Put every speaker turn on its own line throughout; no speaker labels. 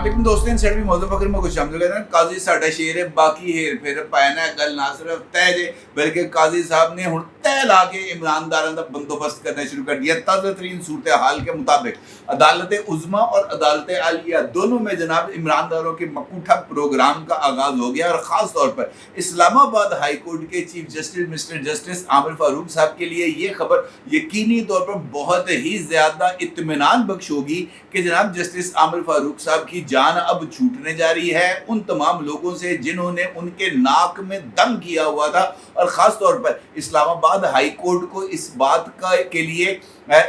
वालेकुम दोस्तों सर भी मौजूद फकर में कुछ हमले कहते हैं काजी साडा शेर है बाकी हेर फेर पाना गल ना सिर्फ तय जे बल्कि काजी साहब ने हुण तय ला के इमरानदारों का बंदोबस्त करना शुरू कर दिया। ताज़ा तरीन सूरत हाल के मुताबिक अदालत उज़्मा और अदालत आलिया दोनों में जनाब इमरानदारों के मकूठा प्रोग्राम का आगाज़ हो गया और ख़ास तौर पर इस्लामाबाद हाई कोर्ट के chief justice mister justice Aamer Farooq साहब के लिए ये खबर यकीनी तौर पर बहुत ही ज़्यादा इत्मीनान बख्श होगी कि जनाब जस्टिस आमिर फारूक साहब की जान अब छूटने जा रही है उन तमाम लोगों से जिन्होंने उनके नाक में दम किया हुआ था। और ख़ास तौर पर इस्लामाबाद हाई कोर्ट को इस बात के लिए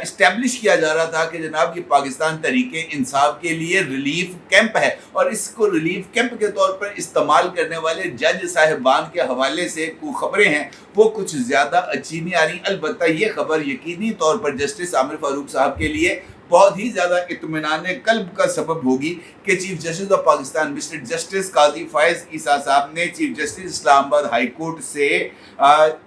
इस्टेब्लिश किया जा रहा था कि जनाब ये पाकिस्तान तहरीके इंसाफ के लिए रिलीफ कैंप है और इसको रिलीफ कैंप के तौर पर इस्तेमाल करने वाले जज साहिबान के हवाले से खबरें हैं वो कुछ ज़्यादा अच्छी नहीं आ रही। अलबत्ता ये खबर यकीनी तौर पर जस्टिस आमिर फारूक साहब के लिए बहुत ही ज़्यादा इत्मीनान कल्ब का सबब होगी कि chief justice of Pakistan mister justice Qazi Faez Isa साहब ने chief justice Islamabad high court से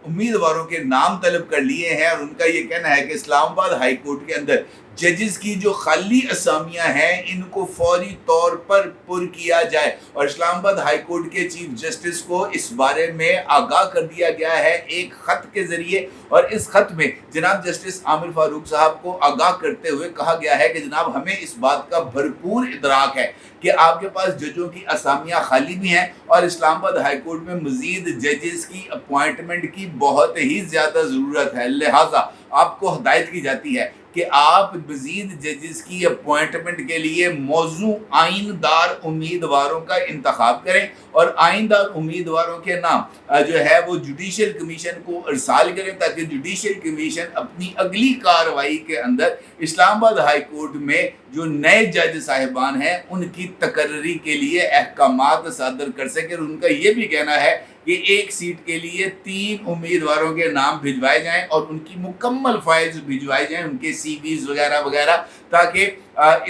उम्मीदवारों के नाम तलब कर लिए हैं और उनका ये कहना है कि इस्लामाबाद हाई कोर्ट के अंदर जजेस की जो खाली असामियाँ हैं इनको फौरी तौर पर पुर किया जाए और इस्लामाबाद हाई कोर्ट के चीफ जस्टिस को इस बारे में आगाह कर दिया गया है एक ख़त के ज़रिए। और इस ख़त में जनाब जस्टिस आमिर फारूक साहब को आगाह करते हुए कहा गया है कि जनाब हमें इस बात का भरपूर इदराक है कि आपके पास जजों की असामियाँ खाली भी हैं और इस्लामाबाद हाई कोर्ट में मज़ीद जजेस की अपॉइंटमेंट की बहुत ही ज़्यादा ज़रूरत है। लिहाजा आपको हदायत की जाती है कि आप मज़ीद जजेस की अपॉइंटमेंट के लिए मौजू आइनदार उम्मीदवारों का इंतखाब करें और आइनदार उम्मीदवारों के नाम जो है वो जुडिशल कमीशन को इरसाल करें ताकि जुडिशल कमीशन अपनी अगली कार्रवाई के अंदर इस्लामाबाद हाई कोर्ट में जो नए जज साहिबान हैं उनकी तकर्री के लिए अहकामात सादर कर सके। उनका ये भी कहना है कि एक सीट के लिए 3 उम्मीदवारों के नाम भिजवाए जाएं और उनकी मुकम्मल फाइल्स भिजवाई जाएं उनके सीवीज वगैरह वगैरह ताकि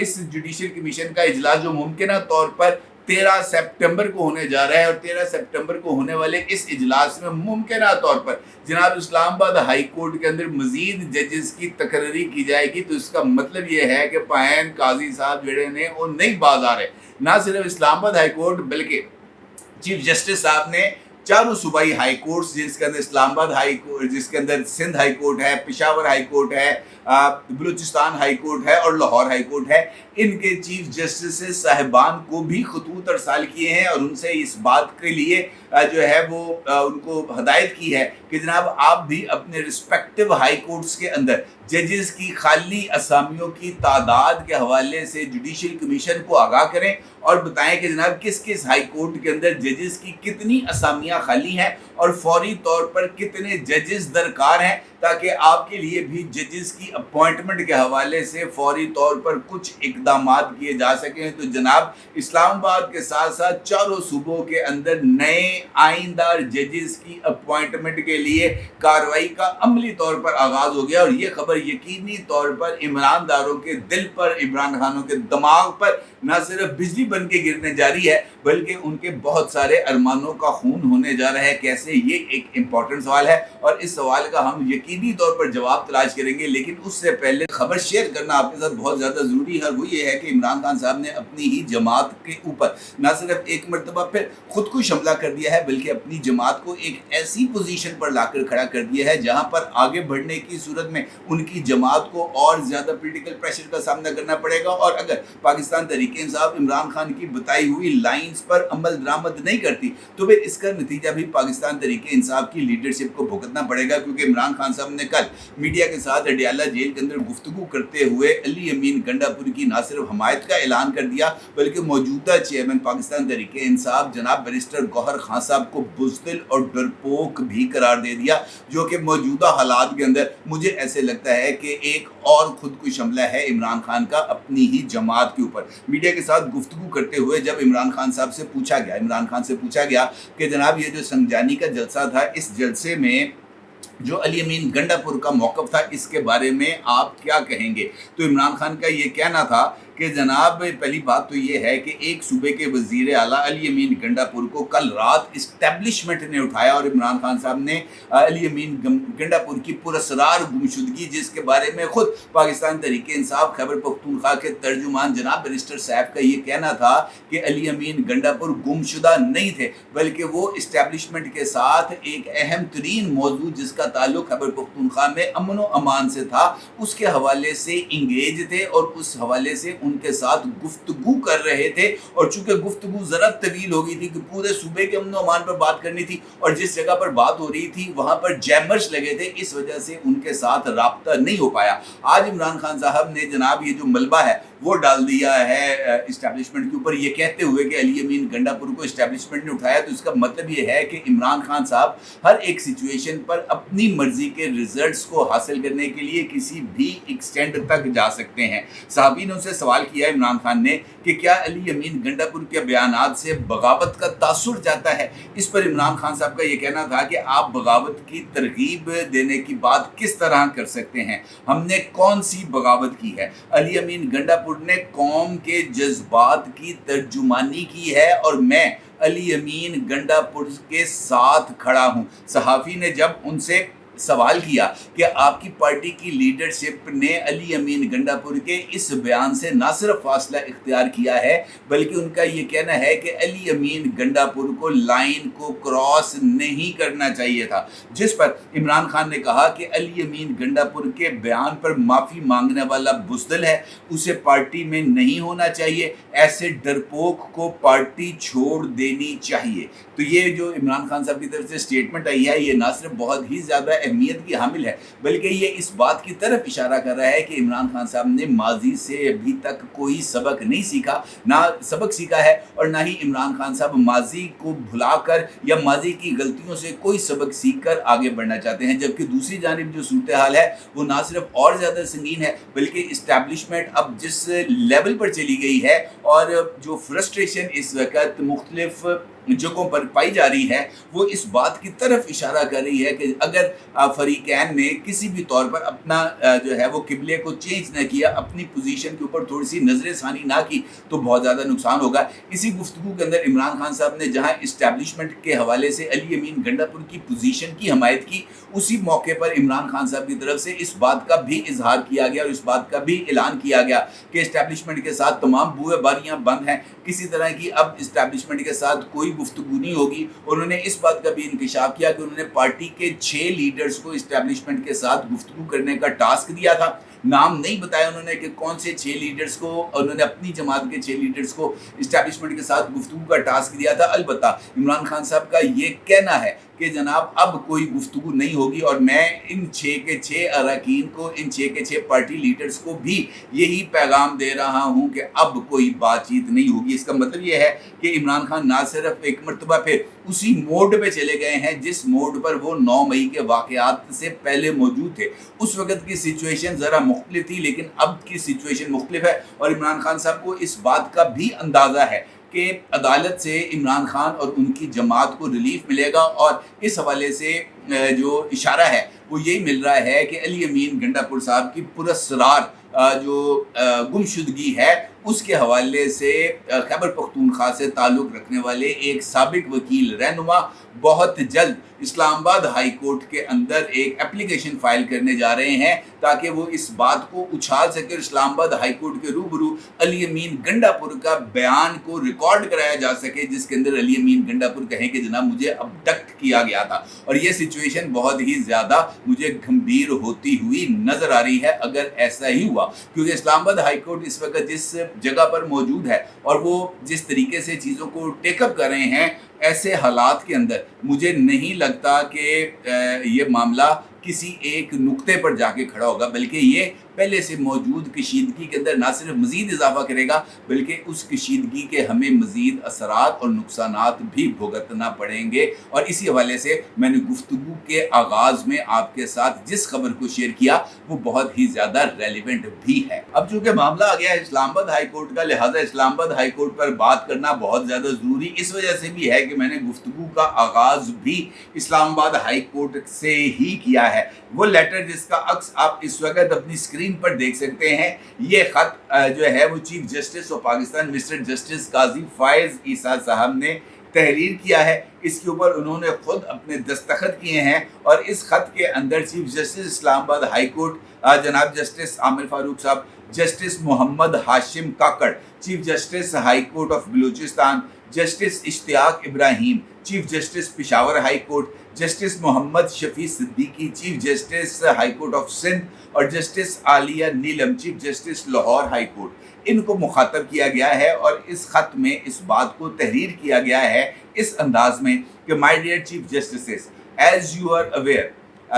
इस जुडिशल कमीशन का इजलास जो मुमकिन तौर पर 13 सितंबर को होने जा रहा है और 13 सितंबर को होने वाले इस इजलास में मुमकिन तौर पर जनाब इस्लामाबाद हाई कोर्ट के अंदर मजीद जजेस की तकर्री की जाएगी। तो इसका मतलब ये है कि पायन काजी साहब जड़े ने वो नहीं बाज आ रहे ना सिर्फ इस्लामाबाद हाई कोर्ट बल्कि चीफ जस्टिस साहब ने चारों सूबाई हाई कोर्ट्स जिसके अंदर इस्लामाबाद हाई कोर्ट जिसके अंदर सिंध हाई कोर्ट है पेशावर हाई कोर्ट है बलूचिस्तान हाई कोर्ट है और लाहौर हाई कोर्ट है इनके चीफ जस्टिस साहिबान को भी खतूत अरसाल किए हैं और उनसे इस बात के लिए जो है वो उनको हदायत की है कि जनाब आप भी अपने रिस्पेक्टिव हाई कोर्ट्स के अंदर जजेस की खाली असामियों की तादाद के हवाले से जुडिशल कमीशन को आगाह करें और बताएं कि जनाब किस किस हाई कोर्ट के अंदर जजेस की कितनी असामियाँ खाली हैं और फौरी तौर पर कितने जजेस दरकार हैं ताकि आपके लिए भी जजेस की अपॉइंटमेंट के हवाले से फौरी तौर पर कुछ इकदामात किए जा सकें। तो जनाब इस्लामाबाद के साथ साथ चारों सूबों के अंदर नए आइनदार जजेस की अपॉइंटमेंट के लिए कार्रवाई का अमली तौर पर आगाज़ हो गया और ये खबर यकीनी तौर पर इमरानदारों के दिल पर इमरान खानों के दिमाग पर न सिर्फ बिजली बन के गिरने जा रही है बल्कि उनके बहुत सारे अरमानों का खून होने जा रहा है। कैसे, ये एक इम्पॉर्टेंट सवाल है और इस सवाल का हम यकीनी तौर पर जवाब तलाश करेंगे, लेकिन उससे पहले खबर शेयर करना आपके साथ बहुत ज़्यादा ज़रूरी है। वो ये है कि इमरान खान साहब ने अपनी ही जमात के ऊपर न सिर्फ एक मरतबा फिर खुदकुश हमला कर दिया है बल्कि अपनी जमात को एक ऐसी पोजीशन पर लाकर खड़ा कर दिया है जहाँ पर आगे बढ़ने की सूरत में उनकी जमात को और ज़्यादा पॉलिटिकल प्रेशर का सामना करना पड़ेगा और अगर पाकिस्तान तहरीक इंसाफ इमरान खान की बताई हुई लाइंस पर अमल दरामद नहीं करती तो फिर इसका नतीजा भी पाकिस्तान तहरीक इंसाफ की लीडरशिप को भुगतना पड़ेगा। क्योंकि इमरान खान साहब ने कल मीडिया के साथ अडियाला जेल के अंदर गुफ्तगू करते हुए अली अमीन गंडापुरी की न सिर्फ हमायत का ऐलान कर दिया बल्कि मौजूदा चेयरमैन पाकिस्तान तहरीक इंसाफ जनाब बैरिस्टर गौहर खान साहब को बुज़दिल और डरपोक भी करार दे दिया, जो कि मौजूदा हालात के अंदर मुझे ऐसे लगता है कि एक और खुदकुश हमला है इमरान खान का अपनी ही जमात के ऊपर। मीडिया के साथ गुफ्तगू करते हुए जब इमरान खान से पूछा गया कि जनाब ये जो संगजानी का जलसा था इस जलसे में जो अली अमीन गंडापुर का मौक़िफ़ था इसके बारे में आप क्या कहेंगे, तो इमरान खान का ये कहना था کہ जनाब पहली बात तो ये है कि एक सूबे के वज़ीर आला अली अमीन गंडापुर को कल रात इस्टेब्लिशमेंट ने उठाया और इमरान खान साहब ने अली अमीन गंडापुर की पुरस्रार गुमशुदगी, जिसके बारे में खुद पाकिस्तान तहरीक इंसाफ खैबर पख्तूनख्वा के तर्जुमान जनाब बैरिस्टर साहब का ये कहना था कि अली अमीन गंडापुर गुमशुदा नहीं थे, बल्कि वो इस्टेब्लिशमेंट के साथ एक अहम तरीन मौजूद जिसका ताल्लुक खैबर पख्तूनख्वा में अमन व अमान से था उसके हवाले से इंगेज थे और उस हवाले से उनके साथ गुफ्तगू कर रहे थे। और चूंकि गुफ्तगू ज़रा तवील हो गई थी कि पूरे सूबे के अमन व अमान पर बात करनी थी और जिस जगह पर बात हो रही थी वहाँ पर जैमर्स लगे थे, इस वजह से उनके साथ राब्ता नहीं हो पाया। आज इमरान खान साहब ने जनाब ये जो मलबा है वो डाल दिया है इस्टेब्लिशमेंट के ऊपर, ये कहते हुए कि अली अमीन गंडापुर को इस्टेब्लिशमेंट ने उठाया। तो इसका मतलब ये है कि इमरान खान साहब हर एक सिचुएशन पर अपनी मर्जी के रिजल्ट्स को हासिल करने के लिए किसी भी एक्सटेंड तक जा सकते हैं। साहबी ने उनसे सवाल किया इमरान खान ने कि क्या अली अमीन गंडापुर के बयानात से बगावत का तासुर जाता है। इस पर इमरान खान साहब का ये कहना था कि आप बगावत की तरगीब देने की बात किस तरह कर सकते हैं, हमने कौन सी बगावत की है। अली अमीन गंडापुर ने कौम के जज्बात की तर्जुमानी की है और मैं अली अमीन गंडापुर के साथ खड़ा हूँ। सहाफ़ी ने जब उनसे सवाल किया कि आपकी पार्टी की लीडरशिप ने अली अमीन गंडापुर के इस बयान से ना सिर्फ फासला इख्तियार किया है बल्कि उनका ये कहना है कि अली अमीन गंडापुर को लाइन को क्रॉस नहीं करना चाहिए था, जिस पर इमरान खान ने कहा कि अली अमीन गंडापुर के बयान पर माफ़ी मांगने वाला बुज़दिल है, उसे पार्टी में नहीं होना चाहिए, ऐसे डरपोक को पार्टी छोड़ देनी चाहिए। तो ये जो इमरान खान साहब की तरफ से स्टेटमेंट आई है ये ना सिर्फ बहुत ही ज़्यादा अहमियत की हामिल है बल्कि ये इस बात की तरफ इशारा कर रहा है कि इमरान खान साहब ने माजी से अभी तक कोई सबक नहीं सीखा, ना सबक सीखा है और ना ही इमरान खान साहब माजी को भुलाकर या माजी की गलतियों से कोई सबक सीख कर आगे बढ़ना चाहते हैं। जबकि दूसरी जानिब जो सूरत हाल है वो ना सिर्फ और ज़्यादा संगीन है बल्कि इस्टेब्लिशमेंट अब जिस लेवल पर चली गई है और जो फ्रस्ट्रेशन इस वक्त मुख्तलिफ जगहों पर पाई जा रही है वो इस बात की तरफ इशारा कर रही है कि अगर फरीकैन ने किसी भी तौर पर अपना जो है वो किबले को चेंज न किया, अपनी पोजीशन के ऊपर थोड़ी सी नजर सानी ना की तो बहुत ज़्यादा नुकसान होगा। इसी गुफ्तगू के अंदर इमरान खान साहब ने जहां इस्टेब्लिशमेंट के हवाले से अली अमीन गंडापुर की पोजीशन की हमायत की, उसी मौके पर इमरान खान साहब की तरफ से इस बात का भी इजहार किया गया और इस बात का भी ऐलान किया गया कि इस्टेब्लिशमेंट के साथ तमाम बुए बारियाँ बंद हैं, किसी तरह की अब इस्टेब्लिशमेंट के साथ कोई गुफ्तगू नहीं होगी। उन्होंने इस बात का भी इंकशाफ किया कि उन्होंने पार्टी के 6 लीडर्स को इस्टेब्लिशमेंट के साथ गुफ्तगू करने का टास्क दिया था। नाम नहीं बताया उन्होंने कि कौन से 6 लीडर्स को, उन्होंने अपनी जमात के 6 लीडर्स को इस्टेब्लिशमेंट के साथ गुफ्तगू का टास्क दिया था। अलबत्ता इमरान खान साहब का ये कहना है कि जनाब अब कोई गुफ्तगू नहीं होगी और मैं इन 6 के 6 अरकान को, इन 6 के 6 पार्टी लीडर्स को भी यही पैगाम दे रहा हूं कि अब कोई बातचीत नहीं होगी। इसका मतलब ये है कि इमरान खान ना सिर्फ एक मरतबा फिर उसी मोड पे चले गए हैं जिस मोड पर वो 9 मई के वाक़यात से पहले मौजूद थे। उस वक़्त की सिचुएशन ज़रा मुख्तलिफ थी लेकिन अब की सिचुएशन मुख्तलिफ है और इमरान खान साहब को इस बात का भी अंदाज़ा है कि अदालत से इमरान खान और उनकी जमात को रिलीफ मिलेगा और इस हवाले से जो इशारा है वो यही मिल रहा है कि अली अमीन गंडापुर साहब की पुरस्रार जो गुमशुदगी है उसके हवाले से खैबर पख्तूनख्वा से ताल्लुक़ रखने वाले एक साबिक वकील रहनुमा बहुत जल्द इस्लामाबाद हाई कोर्ट के अंदर एक एप्लीकेशन फ़ाइल करने जा रहे हैं ताकि वो इस बात को उछाल सके और इस्लामाबाद हाई कोर्ट के रूबरू अली अमीन गंडापुर का बयान को रिकॉर्ड कराया जा सके जिसके अंदर अली अमीन गंडापुर कहें कि जनाब मुझे अबडक्ट किया गया था। और ये सिचुएशन बहुत ही ज़्यादा मुझे गंभीर होती हुई नज़र आ रही है अगर ऐसा ही हुआ, क्योंकि इस्लामाबाद हाई कोर्ट इस वक्त जिस जगह पर मौजूद है और वो जिस तरीके से चीज़ों को टेकअप कर रहे हैं, ऐसे हालात के अंदर मुझे नहीं लगता कि ये मामला किसी एक नुक्ते पर जाके खड़ा होगा, बल्कि ये पहले से मौजूद कशीदगी के अंदर ना सिर्फ मज़ीद इजाफा करेगा बल्कि उस कशीदगी के हमें मज़ीद असरात और नुकसानात भी भुगतना पड़ेंगे। और इसी हवाले से मैंने गुफ्तगू के आगाज़ में आपके साथ जिस खबर को शेयर किया वो बहुत ही ज़्यादा रेलिवेंट भी है। अब चूँकि मामला आ गया है इस्लामाबाद हाई कोर्ट का, लिहाजा इस्लामाबाद हाई कोर्ट पर बात करना बहुत ज़्यादा ज़रूरी इस वजह से भी है कि मैंने गुफ्तगू का आगाज़ भी इस्लामाबाद हाई कोर्ट से ही किया है। वो लेटर जिसका अक्स आप इस वक्त अपनी स्क्रीन स्क्रीन पर देख सकते हैं। ये ख़त जो है वो chief justice of Pakistan mister justice Qazi Faez Isa साहब ने तहरीर किया है। इसके ऊपर उन्होंने खुद अपने दस्तखत किए हैं और इस ख़त के अंदर chief justice Islamabad high court जनाब जस्टिस आमिर फारूक साहब, justice Mohammad Hashim Kakar chief justice high court of Balochistan, justice Ishtiaq Ibrahim chief justice Peshawar high court, justice Mohammad Shafi Siddiqui chief justice high court of Sindh और justice Aalia Neelum chief justice Lahore high court, इनको मुखातब किया गया है। और इस ख़त में इस बात को तहरीर किया गया है इस अंदाज में कि my dear chief justices, as you are aware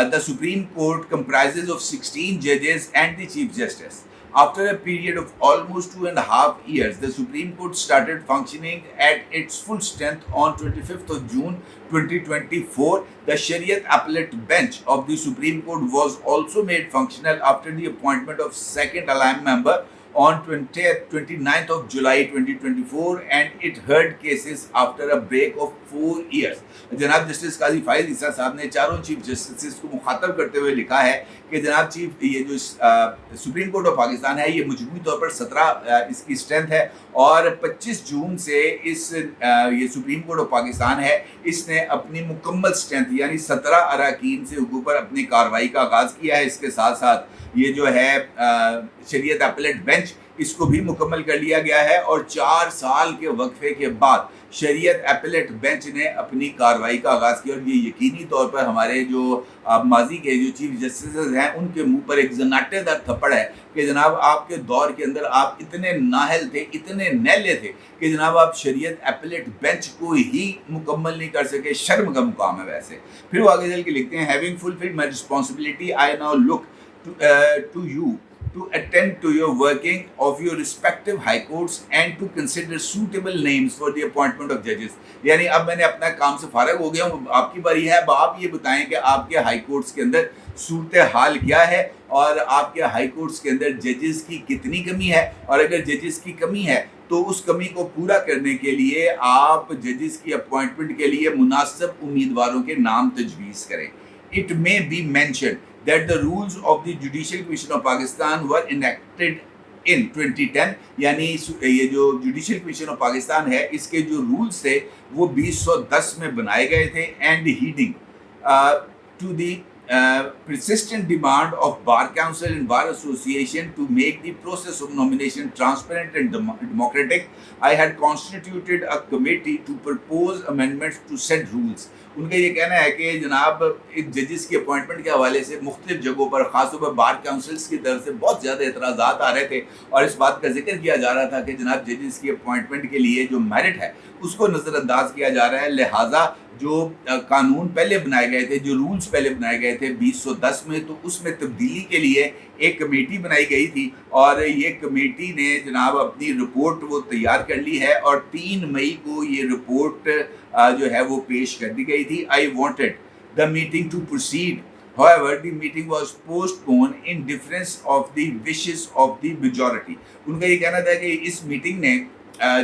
the supreme court comprises of 16 judges and the chief justice. After a period of almost 2.5 years, the Supreme Court started functioning at its full strength on 25th of June 2024. The Shariat Appellate Bench of the Supreme Court was also made functional after the appointment of second aligned member on 29th of July 2024 and it heard cases after a break of 4 years. जनाब justice Qazi Faez Isa साहब ने चारों chief justice को मुखातब करते हुए लिखा है कि जनाब चीफ, ये जो सुप्रीम कोर्ट ऑफ पाकिस्तान है ये मजमूई तौर पर 17 इसकी स्ट्रेंथ है और 25 जून से ये सुप्रीम कोर्ट ऑफ पाकिस्तान है, इसने अपनी मुकम्मल स्ट्रेंथ यानी 17 अरकान से ऊपर अपनी कार्रवाई का आगाज़ किया है। इसके साथ साथ ये जो है शरीयत अपीलेट बेंच, इसको भी मुकम्मल कर लिया गया है और 4 साल के वक्फे के बाद शरीयत अपीलेट बेंच ने अपनी कार्रवाई का आगाज़ किया। और ये यकीनी तौर पर हमारे जो माजी के जो चीफ जस्टिस हैं उनके मुंह पर एक जनाटेदार थप्पड़ है कि जनाब आपके दौर के अंदर आप इतने नाहल थे, इतने नैले थे कि जनाब आप शरीयत अपीलेट बेंच को ही मुकम्मल नहीं कर सके। शर्म का मुकाम है। वैसे फिर वो आगे चल के लिखते हैं, having fulfilled my responsibility I now look to you to attend to your working of your respective high courts and to consider suitable names for the appointment of judges. यानी अब मैंने अपना काम से फारग हो गया हूँ, आपकी बारी है। अब आप ये बताएं कि आपके हाई कोर्ट्स के अंदर सूरत हाल क्या है और आपके हाई कोर्ट्स के अंदर जजेस की कितनी कमी है, और अगर जजेस की कमी है तो उस कमी को पूरा करने के लिए आप जजेस की अपॉइंटमेंट के लिए मुनासिब उम्मीदवारों के नाम तजवीज़ करें। It may be mentioned that the rules of the Judicial Commission of Pakistan were enacted in 2010, यानी ये जो जुडिशल कमीशन ऑफ पाकिस्तान है इसके जो रूल्स थे वो 2010 में बनाए गए थे। And heading to the persistent demand of Bar Council and Bar Association to make the process of nomination transparent and democratic, I had constituted a committee to propose amendments to said rules. उनका ये कहना है कि जनाब जजेस की appointment के हवाले से मुख्तलिफ जगहों पर ख़ासतौर पर बार काउंसिल्स की तरफ से बहुत ज़्यादा एतराज़ात आ रहे थे और इस बात का जिक्र किया जा रहा था कि जनाब जजेस की अपॉइंटमेंट के लिए जो मेरिट है उसको नज़रअंदाज किया जा रहा है। लिहाजा जो कानून पहले बनाए गए थे, जो रूल्स पहले बनाए गए थे 2010 में, तो उसमें तब्दीली के लिए एक कमेटी बनाई गई थी और ये कमेटी ने जनाब अपनी रिपोर्ट वो तैयार कर ली है और 3 मई को ये रिपोर्ट जो है वो पेश कर दी गई थी। I wanted the meeting to proceed, however the meeting was postponed in difference of the wishes of the majority. उनका ये कहना था कि इस मीटिंग ने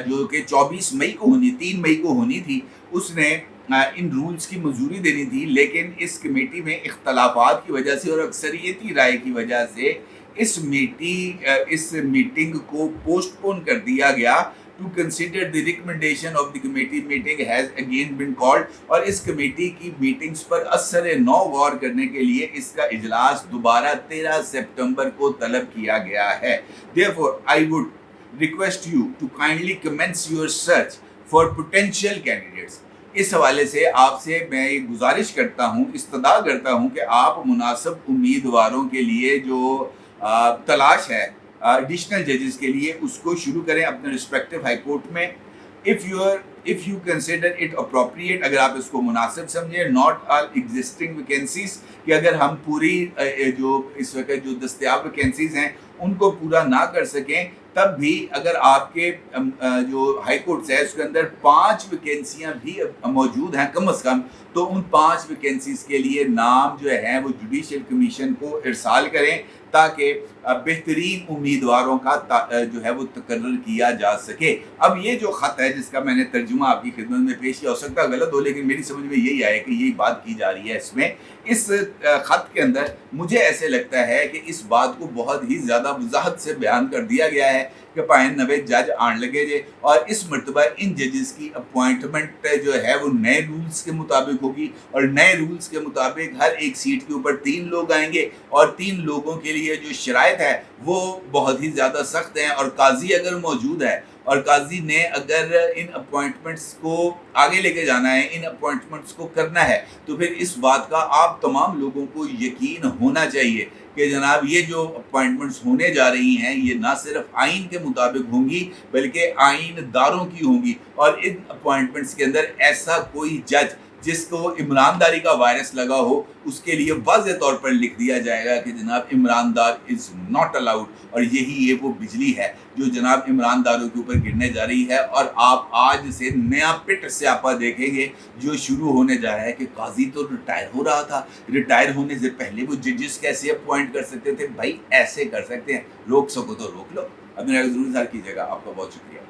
जो कि 24 मई को होनी, 3 मई को होनी थी, उसने इन रूल्स की मंजूरी देनी थी, लेकिन इस कमेटी में इख्तलाफात की वजह से और अक्सरियती राय की वजह से इस मीटिंग को पोस्टपोन कर दिया गया। To consider the recommendation of the committee meeting has again been called, और इस कमेटी की मीटिंग्स पर असर नौ गौर करने के लिए इसका इजलास दोबारा 13 सितंबर को तलब किया गया है। Therefore I would request you to kindly commence your search for potential candidates. इस हवाले से आपसे मैं ये गुजारिश करता हूँ, इस्तदा करता हूँ कि आप मुनासिब उम्मीदवारों के लिए जो तलाश है एडिशनल जजेस के लिए उसको शुरू करें अपने रिस्पेक्टिव हाई कोर्ट में। If you consider it appropriate, अगर आप इसको मुनासिब समझें, नॉट ऑल एग्जिस्टिंग वैकेंसीज, कि अगर हम पूरी जो इस वक्त जो दस्तयाब वैकेंसीज हैं उनको पूरा ना कर सकें, तब भी अगर आपके जो हाई कोर्ट्स है उसके अंदर 5 वैकेंसियाँ भी मौजूद हैं कम अज़ कम, तो उन 5 वैकेंसीज के लिए नाम जो है वो जुडिशल कमीशन को इरसाल करें ताकि बेहतरीन उम्मीदवारों का जो है वो तकर्रर किया जा सके। अब ये जो ख़त है जिसका मैंने तर्जुमा आपकी खिदमत में पेश किया, हो सकता है गलत हो, लेकिन मेरी समझ में यही आया कि यही बात की जा रही है इसमें। اس خط کے اندر مجھے ایسے لگتا ہے کہ اس بات کو بہت ہی زیادہ وضاحت سے بیان کر دیا گیا ہے کہ پائیں نوے جج آن لگے جے، اور اس مرتبہ ان ججز کی اپوائنٹمنٹ جو ہے وہ نئے رولز کے مطابق ہوگی، اور نئے رولز کے مطابق ہر ایک سیٹ کے اوپر 3 لوگ آئیں گے، اور 3 لوگوں کے لیے جو شرائط ہے وہ بہت ہی زیادہ سخت ہیں، اور قاضی اگر موجود ہے اور قاضی نے اگر ان اپوائنٹمنٹس کو آگے لے کے جانا ہے، ان اپوائنٹمنٹس کو کرنا ہے، تو پھر اس بات کا آپ تمام لوگوں کو یقین ہونا چاہیے کہ جناب یہ جو اپوائنٹمنٹس ہونے جا رہی ہیں یہ نہ صرف آئین کے مطابق ہوں گی بلکہ آئین داروں کی ہوں گی، اور ان اپوائنٹمنٹس کے اندر ایسا کوئی جج جس کو عمران داری کا وائرس لگا ہو اس کے لیے واضح طور پر لکھ دیا جائے گا کہ جناب عمران دار از ناٹ الاؤڈ، اور یہی یہ وہ بجلی ہے جو جناب عمران داروں کے اوپر گرنے جا رہی ہے۔ اور آپ آج سے نیا پٹ سیاپا دیکھیں گے جو شروع ہونے جا رہا ہے کہ قاضی تو ریٹائر ہو رہا تھا، ریٹائر ہونے سے پہلے وہ ججز کیسے اپوائنٹ کر سکتے تھے؟ بھائی ایسے کر سکتے ہیں، روک سکو تو روک لو۔ اب میرا ضرور انتظار کیجیے گا۔ آپ کا بہت شکریہ۔